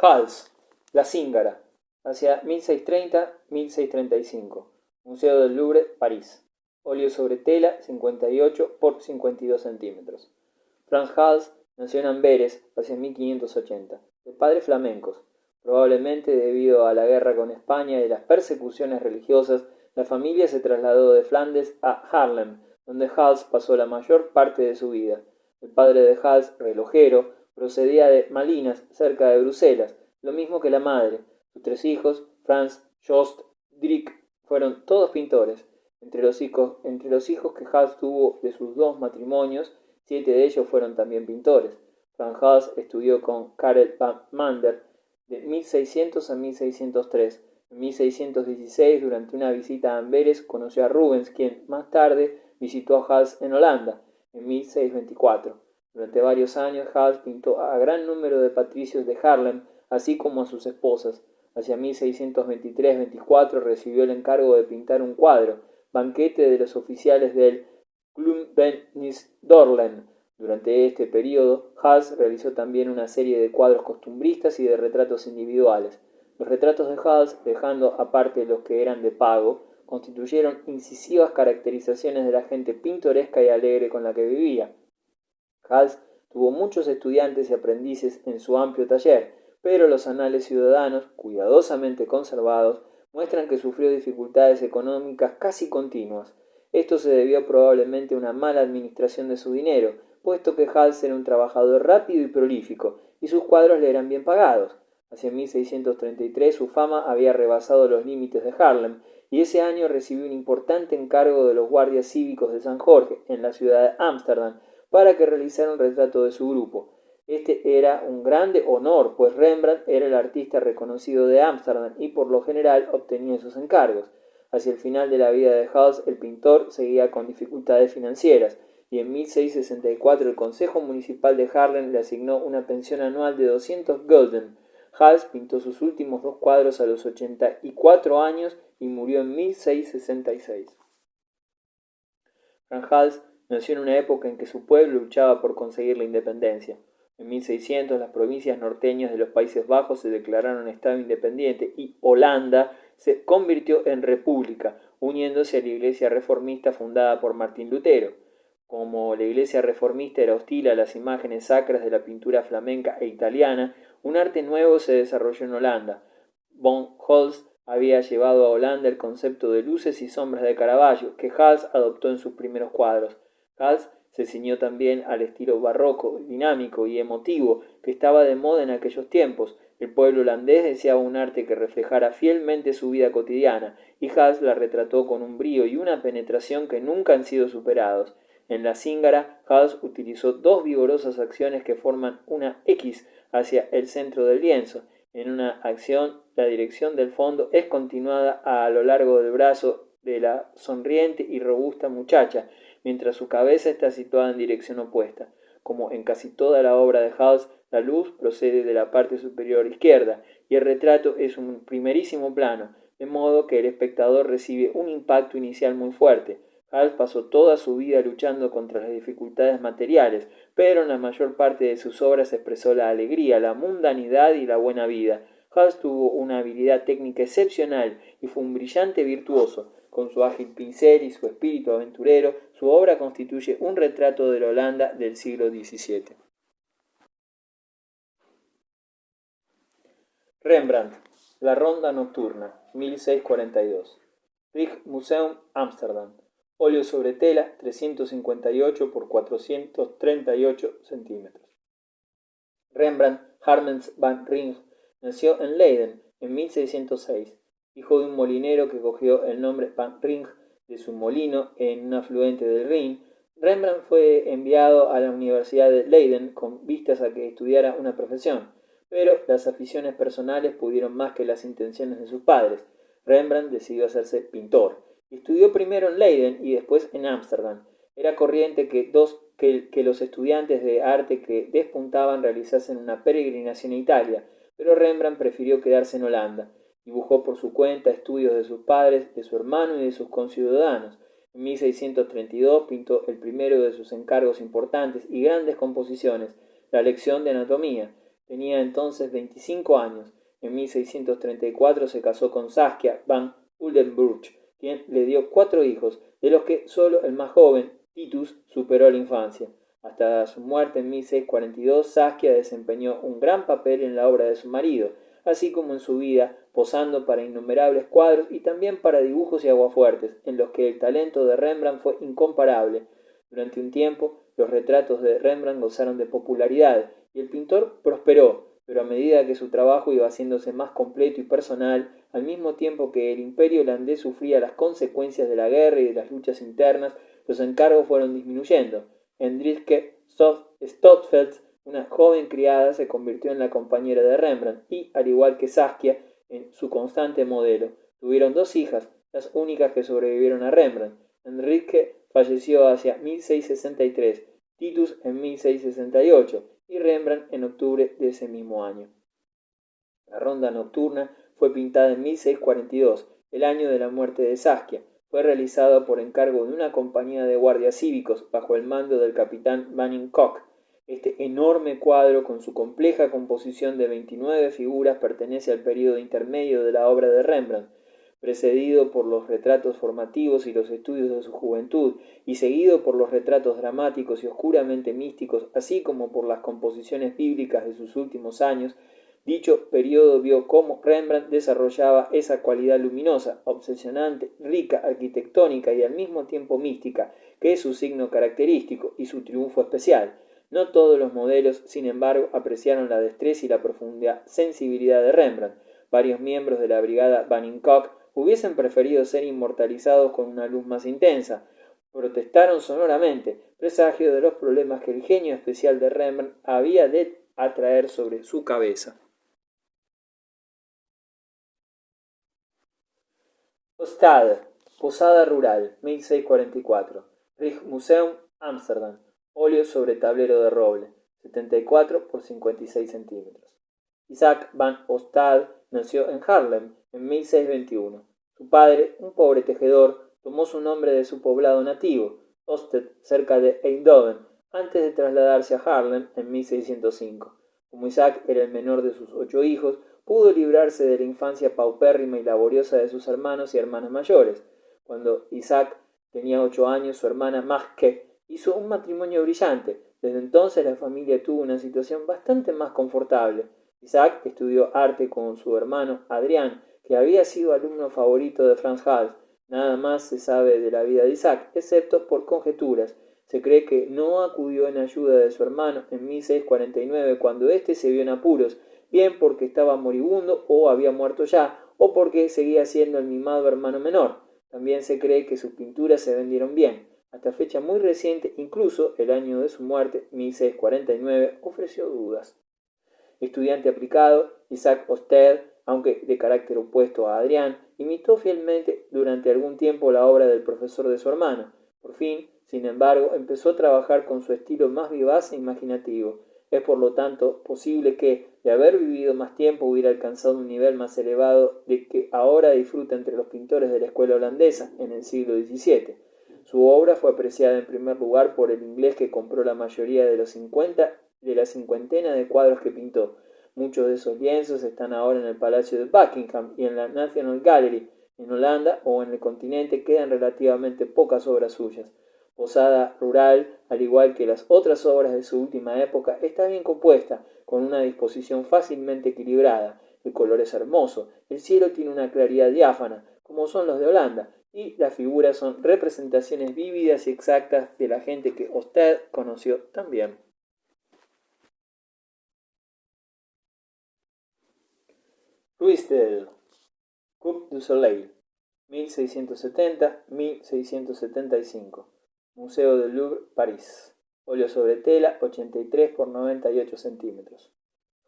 Hals, La Zingara, hacia 1630-1635. Museo del Louvre, París. Óleo sobre tela 58 por 52 centímetros. Franz Hals nació en Amberes hacia 1580, de padres flamencos. Probablemente debido a la guerra con España y las persecuciones religiosas, la familia se trasladó de Flandes a Haarlem, donde Hals pasó la mayor parte de su vida. El padre de Hals, relojero, procedía de Malinas, cerca de Bruselas, lo mismo que la madre. Sus tres hijos, Franz, Jost, Dietrich, fueron todos pintores. Entre los hijos que Hals tuvo de sus dos matrimonios, 7 de ellos fueron también pintores. Franz Hals estudió con Karel van Mander de 1600 a 1603. En 1616, durante una visita a Amberes, conoció a Rubens, quien más tarde visitó a Hals en Holanda, en 1624. Durante varios años, Hals pintó a gran número de patricios de Haarlem, así como a sus esposas. Hacia 1623-24 recibió el encargo de pintar un cuadro, Banquete de los oficiales del Glunbensdorlen. Durante este periodo, Hals realizó también una serie de cuadros costumbristas y de retratos individuales. Los retratos de Hals, dejando aparte los que eran de pago, constituyeron incisivas caracterizaciones de la gente pintoresca y alegre con la que vivía. Hals tuvo muchos estudiantes y aprendices en su amplio taller, pero los anales ciudadanos, cuidadosamente conservados, muestran que sufrió dificultades económicas casi continuas. Esto se debió probablemente a una mala administración de su dinero, puesto que Hals era un trabajador rápido y prolífico, y sus cuadros le eran bien pagados. Hacia 1633 su fama había rebasado los límites de Haarlem, y ese año recibió un importante encargo de los guardias cívicos de San Jorge, en la ciudad de Ámsterdam, para que realizara un retrato de su grupo. Este era un grande honor, pues Rembrandt era el artista reconocido de Ámsterdam y por lo general obtenía sus encargos. Hacia el final de la vida de Hals, el pintor seguía con dificultades financieras, y en 1664 el Consejo Municipal de Haarlem le asignó una pensión anual de 200 gulden. Hals pintó sus últimos dos cuadros a los 84 años y murió en 1666. Franz Hals nació en una época en que su pueblo luchaba por conseguir la independencia. En 1600 las provincias norteñas de los Países Bajos se declararon Estado independiente y Holanda se convirtió en república, uniéndose a la Iglesia reformista fundada por Martín Lutero. Como la Iglesia reformista era hostil a las imágenes sacras de la pintura flamenca e italiana, un arte nuevo se desarrolló en Holanda. Von Holst había llevado a Holanda el concepto de luces y sombras de Caravaggio, que Hals adoptó en sus primeros cuadros. Hals se ciñó también al estilo barroco, dinámico y emotivo que estaba de moda en aquellos tiempos. El pueblo holandés deseaba un arte que reflejara fielmente su vida cotidiana, y Hals la retrató con un brío y una penetración que nunca han sido superados. En La Zingara, Hals utilizó dos vigorosas acciones que forman una X hacia el centro del lienzo. En una acción, la dirección del fondo es continuada a lo largo del brazo de la sonriente y robusta muchacha, mientras su cabeza está situada en dirección opuesta. Como en casi toda la obra de Hals, la luz procede de la parte superior izquierda y el retrato es un primerísimo plano, de modo que el espectador recibe un impacto inicial muy fuerte. Hals pasó toda su vida luchando contra las dificultades materiales, pero en la mayor parte de sus obras expresó la alegría, la mundanidad y la buena vida. Hals tuvo una habilidad técnica excepcional y fue un brillante virtuoso. Con su ágil pincel y su espíritu aventurero, su obra constituye un retrato de la Holanda del siglo XVII. Rembrandt, La Ronda Nocturna, 1642. Rijksmuseum, Ámsterdam. Óleo sobre tela, 358 por 438 centímetros. Rembrandt Harmens van Rijn nació en Leiden en 1606, hijo de un molinero que cogió el nombre Van Rijn de su molino en un afluente del Rin. Rembrandt fue enviado a la Universidad de Leiden con vistas a que estudiara una profesión, pero las aficiones personales pudieron más que las intenciones de sus padres. Rembrandt decidió hacerse pintor. Estudió primero en Leiden y después en Ámsterdam. Era corriente que los estudiantes de arte que despuntaban realizasen una peregrinación a Italia, pero Rembrandt prefirió quedarse en Holanda. Dibujó por su cuenta estudios de sus padres, de su hermano y de sus conciudadanos. En 1632 pintó el primero de sus encargos importantes y grandes composiciones, la lección de anatomía. Tenía entonces 25 años. En 1634 se casó con Saskia van Oldenburg, quien le dio 4 hijos, de los que solo el más joven, Titus, superó la infancia. Hasta su muerte en 1642, Saskia desempeñó un gran papel en la obra de su marido, así como en su vida, posando para innumerables cuadros y también para dibujos y aguafuertes, en los que el talento de Rembrandt fue incomparable. Durante un tiempo, los retratos de Rembrandt gozaron de popularidad y el pintor prosperó, pero a medida que su trabajo iba haciéndose más completo y personal, al mismo tiempo que el imperio holandés sufría las consecuencias de la guerra y de las luchas internas, los encargos fueron disminuyendo. Hendrikje Stotfeldt, una joven criada, se convirtió en la compañera de Rembrandt y, al igual que Saskia, en su constante modelo. Tuvieron 2 hijas, las únicas que sobrevivieron a Rembrandt. Hendrikje falleció hacia 1663, Titus en 1668 y Rembrandt en octubre de ese mismo año. La ronda nocturna fue pintada en 1642, el año de la muerte de Saskia. Fue realizada por encargo de una compañía de guardias cívicos bajo el mando del capitán Manning Koch. Este enorme cuadro, con su compleja composición de 29 figuras, pertenece al período intermedio de la obra de Rembrandt, precedido por los retratos formativos y los estudios de su juventud, y seguido por los retratos dramáticos y oscuramente místicos, así como por las composiciones bíblicas de sus últimos años. Dicho periodo vio cómo Rembrandt desarrollaba esa cualidad luminosa, obsesionante, rica, arquitectónica y al mismo tiempo mística, que es su signo característico y su triunfo especial. No todos los modelos, sin embargo, apreciaron la destreza y la profunda sensibilidad de Rembrandt. Varios miembros de la brigada Baninkock hubiesen preferido ser inmortalizados con una luz más intensa. Protestaron sonoramente, presagio de los problemas que el genio especial de Rembrandt había de atraer sobre su cabeza. Ostade, Posada Rural, 1644. Rijksmuseum, Ámsterdam. Óleo sobre tablero de roble, 74 por 56 centímetros. Isaac van Ostade nació en Haarlem en 1621. Su padre, un pobre tejedor, tomó su nombre de su poblado nativo, Osted, cerca de Eindhoven, antes de trasladarse a Haarlem en 1605. Como Isaac era el menor de sus 8 hijos, pudo librarse de la infancia paupérrima y laboriosa de sus hermanos y hermanas mayores. Cuando Isaac tenía 8 años, su hermana Majke hizo un matrimonio brillante. Desde entonces la familia tuvo una situación bastante más confortable. Isaac estudió arte con su hermano Adrián, que había sido alumno favorito de Frans Hals. Nada más se sabe de la vida de Isaac, excepto por conjeturas. Se cree que no acudió en ayuda de su hermano en 1649 cuando éste se vio en apuros, bien porque estaba moribundo o había muerto ya, o porque seguía siendo el mimado hermano menor. También se cree que sus pinturas se vendieron bien. Hasta fecha muy reciente, incluso el año de su muerte, 1649, ofreció dudas. Estudiante aplicado, Isaac Ostade, aunque de carácter opuesto a Adrián, imitó fielmente durante algún tiempo la obra del profesor de su hermano. Por fin, sin embargo, empezó a trabajar con su estilo más vivaz e imaginativo. Es por lo tanto posible que, de haber vivido más tiempo, hubiera alcanzado un nivel más elevado de que ahora disfruta entre los pintores de la escuela holandesa en el siglo XVII. Su obra fue apreciada en primer lugar por el inglés que compró la mayoría de la cincuentena de cuadros que pintó. Muchos de esos lienzos están ahora en el Palacio de Buckingham y en la National Gallery. En Holanda o en el continente quedan relativamente pocas obras suyas. Posada Rural, al igual que las otras obras de su última época, está bien compuesta, con una disposición fácilmente equilibrada. El color es hermoso, el cielo tiene una claridad diáfana, como son los de Holanda, y las figuras son representaciones vívidas y exactas de la gente que Ostade conoció también. Ruisdael, Coupe du Soleil, 1670-1675. Museo del Louvre, París. Óleo sobre tela, 83 por 98 centímetros.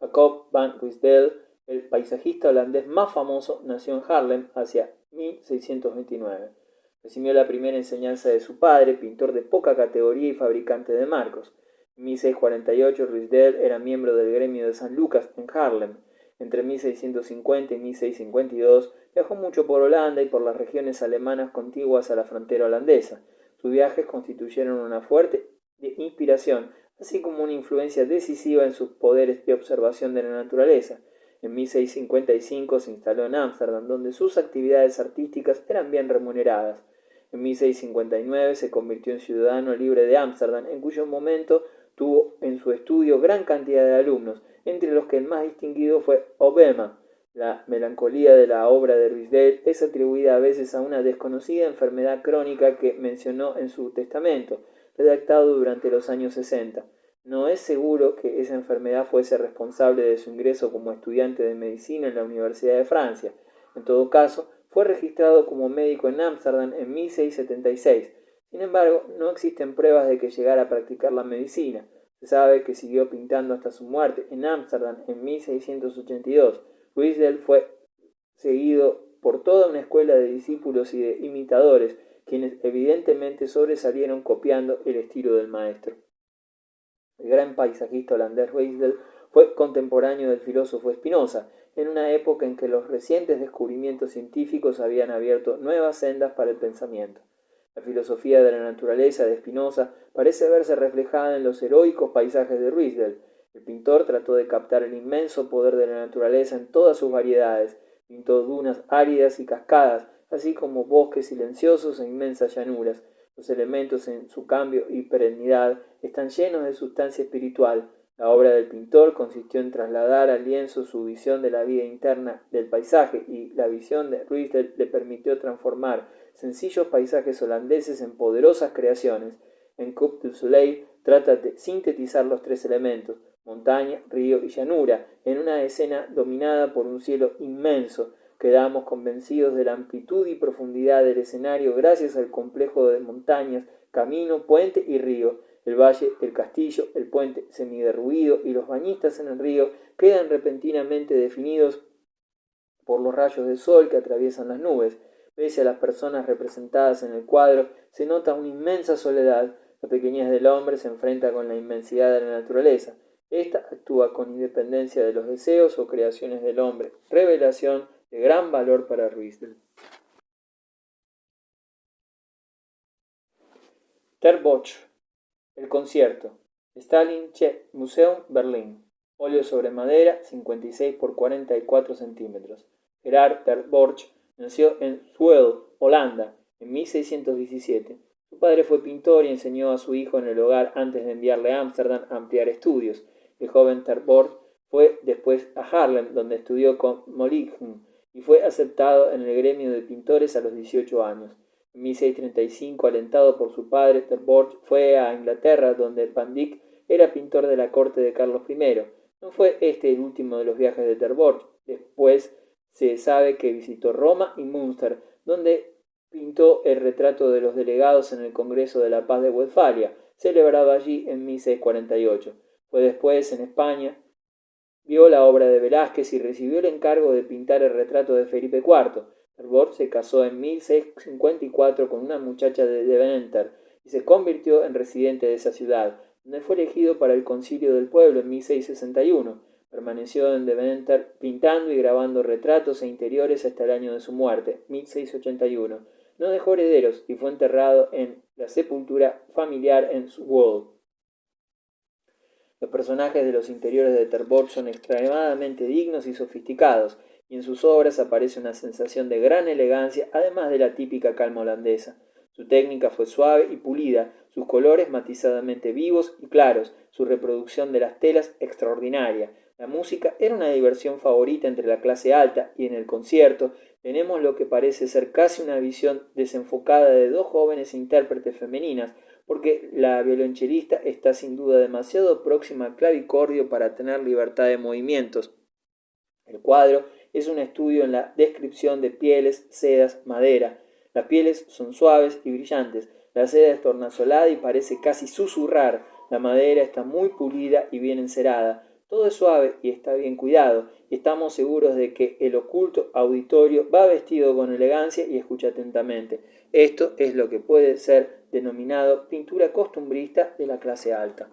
Jacob van Ruisdael, el paisajista holandés más famoso, nació en Haarlem hacia 1629. Recibió la primera enseñanza de su padre, pintor de poca categoría y fabricante de marcos. En 1648 Ruisdael era miembro del gremio de San Lucas en Haarlem. Entre 1650 y 1652 viajó mucho por Holanda y por las regiones alemanas contiguas a la frontera holandesa. Sus viajes constituyeron una fuerte inspiración, así como una influencia decisiva en sus poderes de observación de la naturaleza. En 1655 se instaló en Ámsterdam, donde sus actividades artísticas eran bien remuneradas. En 1659 se convirtió en ciudadano libre de Ámsterdam, en cuyo momento tuvo en su estudio gran cantidad de alumnos, entre los que el más distinguido fue Hobbema. La melancolía de la obra de Ruysdael es atribuida a veces a una desconocida enfermedad crónica que mencionó en su testamento, redactado durante los años 60. No es seguro que esa enfermedad fuese responsable de su ingreso como estudiante de medicina en la Universidad de Francia. En todo caso, fue registrado como médico en Ámsterdam en 1676. Sin embargo, no existen pruebas de que llegara a practicar la medicina. Se sabe que siguió pintando hasta su muerte en Ámsterdam en 1682. Ruysdael fue seguido por toda una escuela de discípulos y de imitadores, quienes evidentemente sobresalieron copiando el estilo del maestro. El gran paisajista holandés Ruysdael fue contemporáneo del filósofo Spinoza, en una época en que los recientes descubrimientos científicos habían abierto nuevas sendas para el pensamiento. La filosofía de la naturaleza de Spinoza parece verse reflejada en los heroicos paisajes de Ruysdael. El pintor trató de captar el inmenso poder de la naturaleza en todas sus variedades. Pintó dunas áridas y cascadas, así como bosques silenciosos e inmensas llanuras. Los elementos en su cambio y perennidad están llenos de sustancia espiritual. La obra del pintor consistió en trasladar al lienzo su visión de la vida interna del paisaje, y la visión de Ruysdael le permitió transformar sencillos paisajes holandeses en poderosas creaciones. En Coupe du Soleil trata de sintetizar los tres elementos, montaña, río y llanura, en una escena dominada por un cielo inmenso. Quedamos convencidos de la amplitud y profundidad del escenario gracias al complejo de montañas, camino, puente y río. El valle, el castillo, el puente semiderruido y los bañistas en el río quedan repentinamente definidos por los rayos de sol que atraviesan las nubes. Pese a las personas representadas en el cuadro, se nota una inmensa soledad. La pequeñez del hombre se enfrenta con la inmensidad de la naturaleza. Esta actúa con independencia de los deseos o creaciones del hombre. Revelación de gran valor para Ruysdael. Ter Borch. El concierto. Stalinche Museum, Berlín. Óleo sobre madera, 56 por 44 centímetros. Gerard Ter Borch nació en Zwolle, Holanda, en 1617. Su padre fue pintor y enseñó a su hijo en el hogar antes de enviarle a Ámsterdam a ampliar estudios. El joven Ter Borch fue después a Haarlem, donde estudió con Moligny, y fue aceptado en el gremio de pintores a los 18 años. En 1635, alentado por su padre, Ter Borch fue a Inglaterra, donde Van Dyck era pintor de la corte de Carlos I. No fue este el último de los viajes de Ter Borch. Después se sabe que visitó Roma y Münster, donde pintó el retrato de los delegados en el Congreso de la Paz de Westfalia, celebrado allí en 1648. Fue después en España, vio la obra de Velázquez y recibió el encargo de pintar el retrato de Felipe IV. Ter Borch se casó en 1654 con una muchacha de Deventer y se convirtió en residente de esa ciudad, donde fue elegido para el Concilio del Pueblo en 1661. Permaneció en Deventer pintando y grabando retratos e interiores hasta el año de su muerte, 1681. No dejó herederos y fue enterrado en la sepultura familiar en Zwolle. Los personajes de los interiores de Ter Borch son extremadamente dignos y sofisticados, y en sus obras aparece una sensación de gran elegancia, además de la típica calma holandesa. Su técnica fue suave y pulida, sus colores matizadamente vivos y claros, su reproducción de las telas extraordinaria. La música era una diversión favorita entre la clase alta, y en el concierto tenemos lo que parece ser casi una visión desenfocada de dos jóvenes intérpretes femeninas, porque la violonchelista está sin duda demasiado próxima al clavicordio para tener libertad de movimientos. El cuadro es un estudio en la descripción de pieles, sedas, madera. Las pieles son suaves y brillantes, la seda es tornasolada y parece casi susurrar, la madera está muy pulida y bien encerada. Todo es suave y está bien cuidado, y estamos seguros de que el oculto auditorio va vestido con elegancia y escucha atentamente. Esto es lo que puede ser denominado pintura costumbrista de la clase alta.